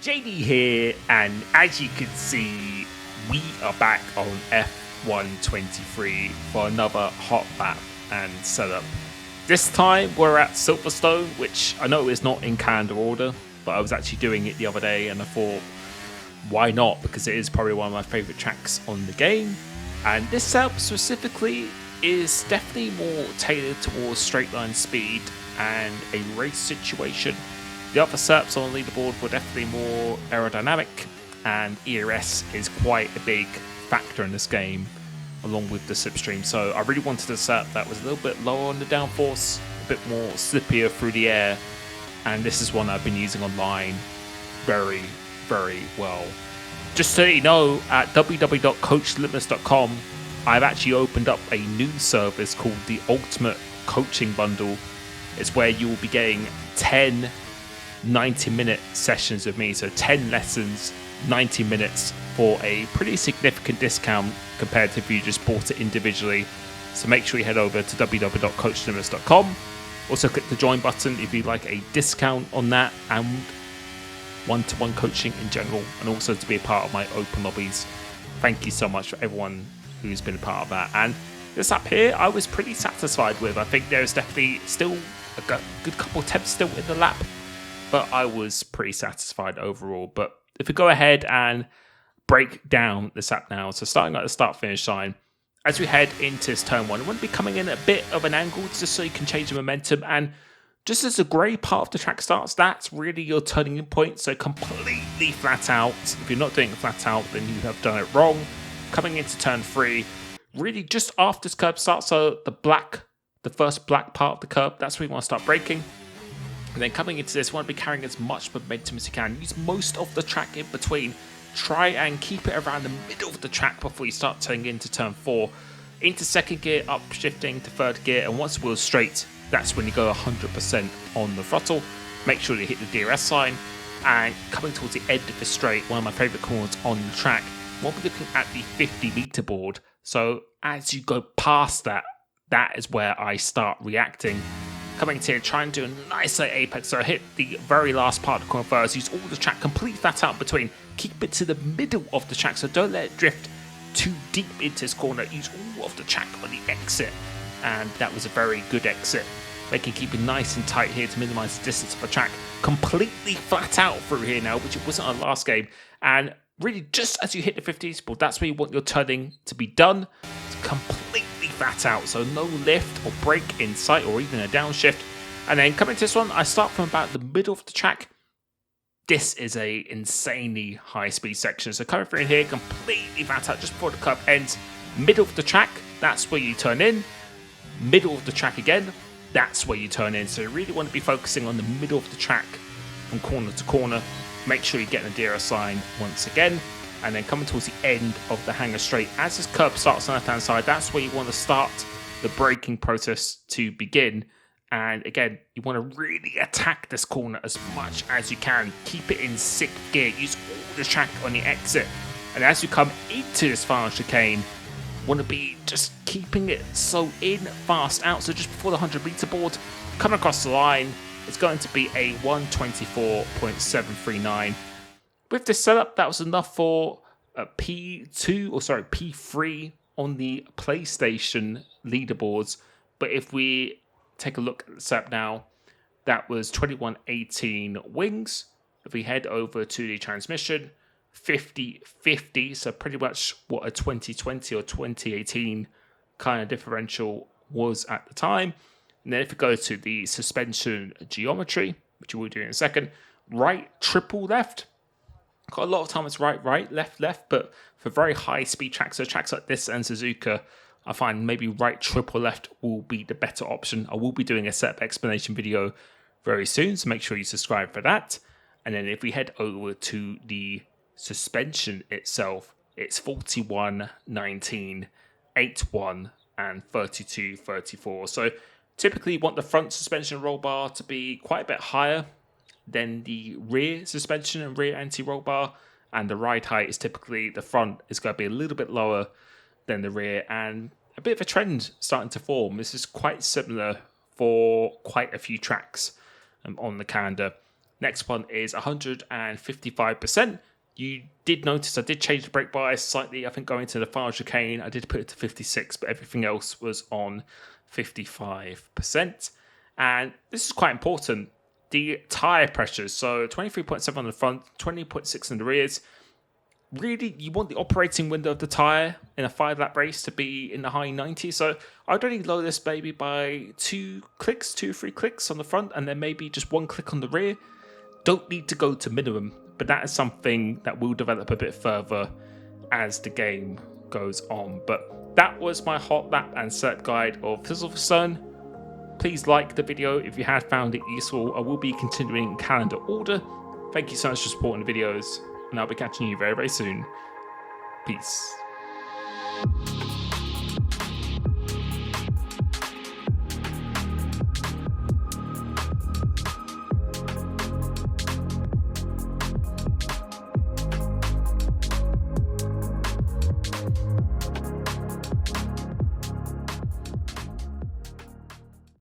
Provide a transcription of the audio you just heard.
JD here, and as you can see, we are back on F123 for another Hotlap and setup. This time we're at Silverstone, which I know is not in calendar order, but I was actually doing it the other day and I thought, why not? Because it is probably one of my favourite tracks on the game. And this setup specifically is definitely more tailored towards straight line speed and a race situation. The other setups on the leaderboard were definitely more aerodynamic, and ERS is quite a big factor in this game, along with the slipstream. So I really wanted a setup that was a little bit lower on the downforce, a bit more slippier through the air, and this is one I've been using online very, very well. Just so you know, at www.coachlimitless.com, I've actually opened up a new service called the Ultimate Coaching Bundle. It's where you will be getting 10 90-minute sessions with me, so 10 lessons, 90 minutes for a pretty significant discount compared to if you just bought it individually. So make sure you head over to www.coachlimitless.com. Also click the join button if you'd like a discount on that and one-to-one coaching in general, and also to be a part of my open lobbies. Thank you so much for everyone who's been a part of that. And this app here I was pretty satisfied with. I think there's definitely still a good couple attempts still in the lap, but I was pretty satisfied overall. But if we go ahead and break down this app now, so starting at the start-finish line, as we head into this turn one, I want to be coming in at a bit of an angle just so you can change the momentum. And just as the grey part of the track starts, that's really your turning in point. So completely flat out. If you're not doing it flat out, then you have done it wrong. Coming into turn 3, really just after this curb starts, so the first black part of the curb, that's where you want to start braking. And then coming into this, you want to be carrying as much momentum as you can. Use most of the track in between. Try and keep it around the middle of the track before you start turning into turn 4. Into second gear, up shifting to third gear, and once the wheel's straight, that's when you go 100% on the throttle. Make sure you hit the DRS sign. And coming towards the end of the straight, one of my favourite corners on the track, we'll be looking at the 50 metre board. So as you go past that, that is where I start reacting. Coming to here, try and do a nice apex. So I hit the very last part of the corner first. Use all the track, complete flat out between. Keep it to the middle of the track, so don't let it drift too deep into this corner. Use all of the track on the exit, and that was a very good exit. Making keep it nice and tight here to minimise the distance of the track. Completely flat out through here now, which it wasn't on last game. And really, just as you hit the 50s, well, that's where you want your turning to be done. It's completely flat out, so no lift or brake in sight or even a downshift. And then coming to this one, I start from about the middle of the track. This is a insanely high speed section, so coming through in here, completely flat out just before the curve ends. Middle of the track, that's where you turn in. Middle of the track again, that's where you turn in. So you really want to be focusing on the middle of the track from corner to corner. Make sure you get the DRS sign once again. And then coming towards the end of the hangar straight, as this curb starts on the left-hand side, that's where you want to start the braking process to begin. And again, you want to really attack this corner as much as you can. Keep it in 6th gear. Use all the track on the exit. And as you come into this final chicane, you want to be just keeping it so in, fast out. So just before the 100 meter board, coming across the line, it's going to be a 124.739. With this setup, that was enough for a P3 on the PlayStation leaderboards. But if we take a look at the setup now, that was 2118 wings. If we head over to the transmission, 50-50, so pretty much what a 2020 or 2018 kind of differential was at the time. And then if we go to the suspension geometry, which we'll do in a second, right triple left. Got a lot of time it's right, left, but for very high speed tracks, so tracks like this and Suzuka, I find maybe right triple left will be the better option. I will be doing a setup explanation video very soon, so make sure you subscribe for that. And then if we head over to the suspension itself, it's 41-19, 8-1, and 32-34. So typically you want the front suspension roll bar to be quite a bit higher than the rear suspension and rear anti-roll bar, and the ride height is typically, the front is going to be a little bit lower than the rear, and a bit of a trend starting to form. This is quite similar for quite a few tracks on the calendar. Next one is 155%. You did notice I did change the brake bias slightly. I think going to the final chicane, I did put it to 56, but everything else was on 55%. And this is quite important. The tyre pressures, so 23.7 on the front, 20.6 in the rears. Really, you want the operating window of the tyre in a 5-lap race to be in the high 90s. So I'd only lower this baby by 2 or 3 clicks on the front, and then maybe just 1 click on the rear. Don't need to go to minimum, but that is something that will develop a bit further as the game goes on. But that was my hot lap and cert guide of Silverstone. Please like the video if you have found it useful. I will be continuing in calendar order. Thank you so much for supporting the videos, and I'll be catching you very, very soon. Peace.